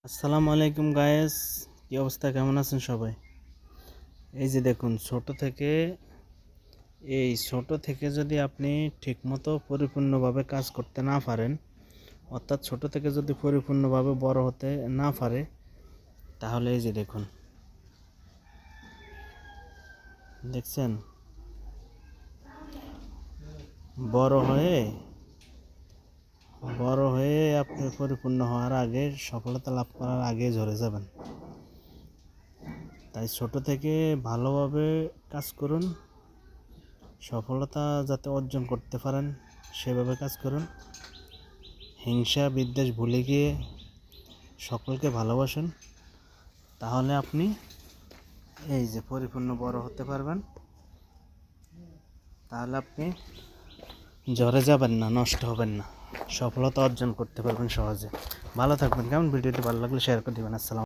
আসসালামু আলাইকুম গায়েস, কি অবস্থা, কেমন আছেন সবাই? এই যে দেখুন, ছোট থেকে যদি আপনি ঠিকমতো পরিপূর্ণভাবে কাজ করতে না পারেন, অর্থাৎ ছোট থেকে যদি পরিপূর্ণভাবে বড় হতে না পারে, তাহলে এই যে দেখছেন, বড় হয়ে আপনি পরিপূর্ণ হওয়ার আগে, সফলতা লাভ করার আগে ঝরে যাবেন। তাই ছোট থেকে ভালোভাবে কাজ করুন, সফলতা যাতে অর্জন করতে পারেন সেভাবে কাজ করুন। হিংসা বিদ্বেষ ভুলে গিয়ে সকলকে ভালোবাসুন, তাহলে আপনি এই যে পরিপূর্ণ বড় হতে পারবেন। তাহলে আপনি ঝরে যাবেন না, নষ্ট হবেন না, সফলতা অর্জন করতে পারবেন সহজে। ভালো থাকবেন। কেমন? ভিডিওটি ভালো লাগলে শেয়ার করে দেবেন। আসসালাম।